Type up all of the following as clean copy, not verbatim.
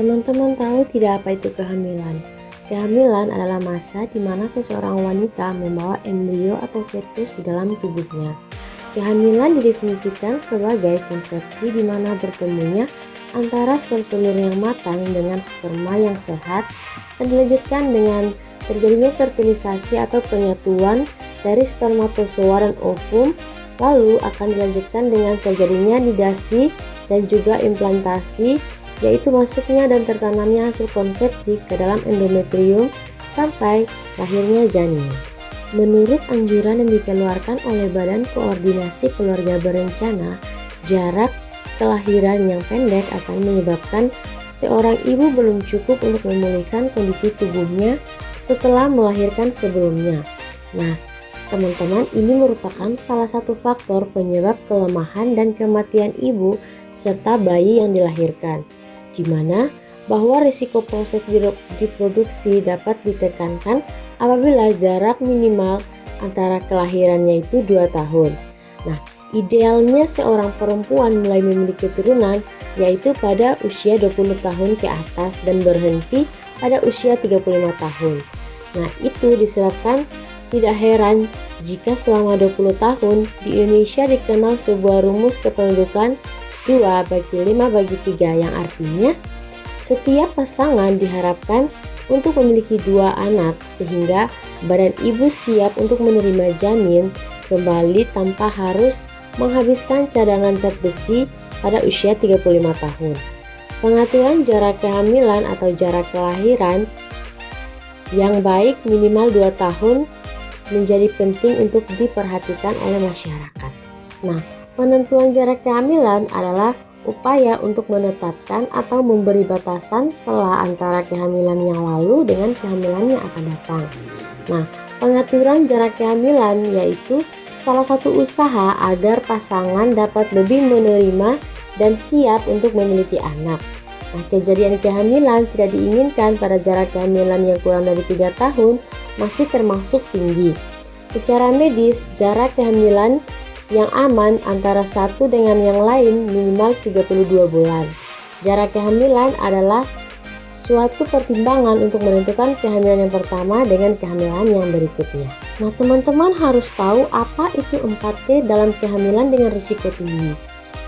Teman-teman tahu tidak apa itu kehamilan? Kehamilan adalah masa di mana seseorang wanita membawa embrio atau fetus di dalam tubuhnya. Kehamilan didefinisikan sebagai konsepsi di mana bertemunya antara sel telur yang matang dengan sperma yang sehat dan dilanjutkan dengan terjadinya fertilisasi atau penyatuan dari spermatozoa dan ovum, lalu akan dilanjutkan dengan terjadinya nidasi dan juga implantasi, yaitu masuknya dan tertanamnya hasil konsepsi ke dalam endometrium sampai lahirnya janin. Menurut anjuran yang dikeluarkan oleh Badan Koordinasi Keluarga Berencana, jarak kelahiran yang pendek akan menyebabkan seorang ibu belum cukup untuk memulihkan kondisi tubuhnya setelah melahirkan sebelumnya. Nah, teman-teman, ini merupakan salah satu faktor penyebab kelemahan dan kematian ibu serta bayi yang dilahirkan, di mana bahwa risiko proses diproduksi dapat ditekankan apabila jarak minimal antara kelahirannya itu 2 tahun. Nah, idealnya seorang perempuan mulai memiliki keturunan yaitu pada usia 20 tahun ke atas dan berhenti pada usia 35 tahun. Nah, itu disebabkan tidak heran jika selama 20 tahun di Indonesia dikenal sebuah rumus kependudukan 2/5/3 yang artinya setiap pasangan diharapkan untuk memiliki 2 anak sehingga badan ibu siap untuk menerima janin kembali tanpa harus menghabiskan cadangan zat besi pada usia 35 tahun. Pengaturan jarak kehamilan atau jarak kelahiran yang baik minimal 2 tahun menjadi penting untuk diperhatikan oleh masyarakat. Nah, penentuan jarak kehamilan adalah upaya untuk menetapkan atau memberi batasan sela antara kehamilan yang lalu dengan kehamilan yang akan datang. Nah, pengaturan jarak kehamilan yaitu salah satu usaha agar pasangan dapat lebih menerima dan siap untuk memiliki anak. Nah, kejadian kehamilan tidak diinginkan pada jarak kehamilan yang kurang dari 3 tahun masih termasuk tinggi. Secara medis, jarak kehamilan yang aman antara satu dengan yang lain minimal 32 bulan. Jarak kehamilan adalah suatu pertimbangan untuk menentukan kehamilan yang pertama dengan kehamilan yang berikutnya. Nah, teman-teman harus tahu apa itu 4T dalam kehamilan dengan risiko tinggi.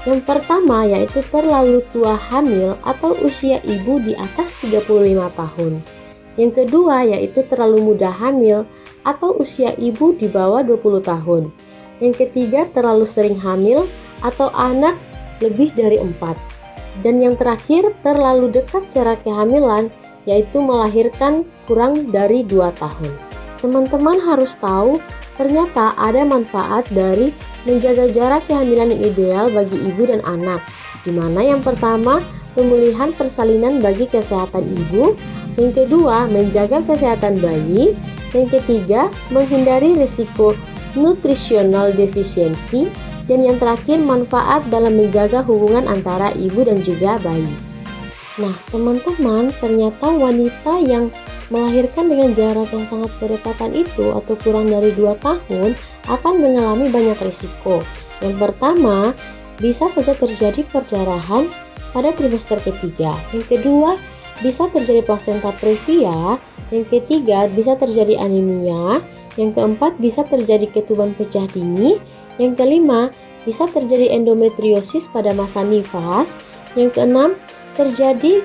Yang pertama yaitu terlalu tua hamil atau usia ibu di atas 35 tahun. Yang kedua yaitu terlalu muda hamil atau usia ibu di bawah 20 tahun. Yang ketiga terlalu sering hamil atau anak lebih dari 4. Dan yang terakhir terlalu dekat jarak kehamilan yaitu melahirkan kurang dari 2 tahun. Teman-teman harus tahu ternyata ada manfaat dari menjaga jarak kehamilan yang ideal bagi ibu dan anak, di mana yang pertama pemulihan persalinan bagi kesehatan ibu, yang kedua menjaga kesehatan bayi, yang ketiga menghindari risiko nutritional defisiensi, dan yang terakhir manfaat dalam menjaga hubungan antara ibu dan juga bayi. Nah, teman-teman, ternyata wanita yang melahirkan dengan jarak yang sangat berdekatan itu atau kurang dari 2 tahun akan mengalami banyak risiko. Yang pertama, bisa saja terjadi perdarahan pada trimester ketiga. Yang kedua, bisa terjadi plasenta previa. Yang ketiga, bisa terjadi anemia. Yang keempat, bisa terjadi ketuban pecah dini. Yang kelima, bisa terjadi endometriosis pada masa nifas. Yang keenam, terjadi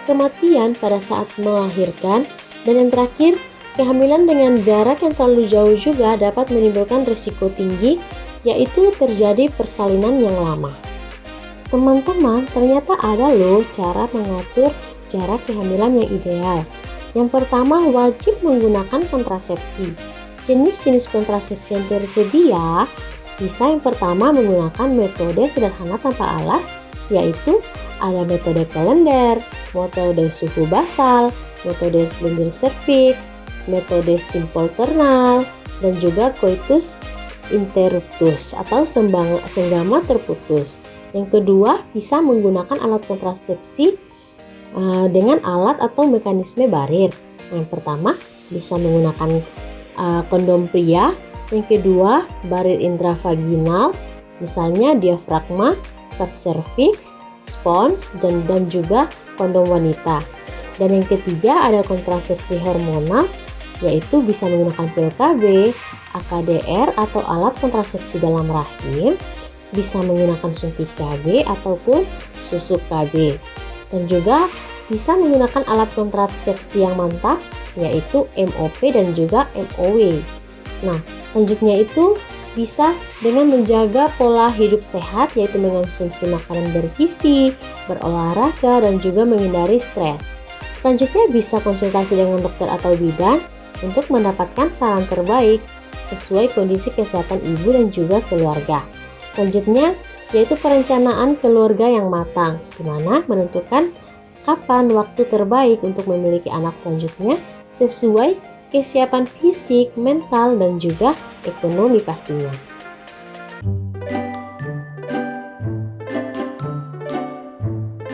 kematian pada saat melahirkan. Dan yang terakhir, kehamilan dengan jarak yang terlalu jauh juga dapat menimbulkan risiko tinggi, yaitu terjadi persalinan yang lama. Teman-teman, ternyata ada loh cara mengatur jarak kehamilan yang ideal. Yang pertama, wajib menggunakan kontrasepsi. Jenis-jenis kontrasepsi yang tersedia bisa yang pertama menggunakan metode sederhana tanpa alat, yaitu ada metode kalender, metode suhu basal, metode slender cervix, metode simple ternal, dan juga coitus interruptus atau senggama terputus. Yang kedua, bisa menggunakan alat kontrasepsi dengan alat atau mekanisme barir. Yang pertama, bisa menggunakan kondom pria. Yang kedua, barir intravaginal, misalnya diafragma, cup cervix, spons, dan juga kondom wanita. Dan yang ketiga ada kontrasepsi hormonal, yaitu bisa menggunakan pil KB, AKDR atau alat kontrasepsi dalam rahim, bisa menggunakan suntik KB ataupun susu KB. Dan juga bisa menggunakan alat kontrasepsi yang mantap, yaitu MOP dan juga MOW. Nah, selanjutnya itu bisa dengan menjaga pola hidup sehat, yaitu mengonsumsi makanan bergizi, berolahraga, dan juga menghindari stres. Selanjutnya bisa konsultasi dengan dokter atau bidan untuk mendapatkan saran terbaik sesuai kondisi kesehatan ibu dan juga keluarga. Selanjutnya yaitu perencanaan keluarga yang matang, di mana menentukan kapan waktu terbaik untuk memiliki anak selanjutnya sesuai kesiapan fisik, mental, dan juga ekonomi pastinya.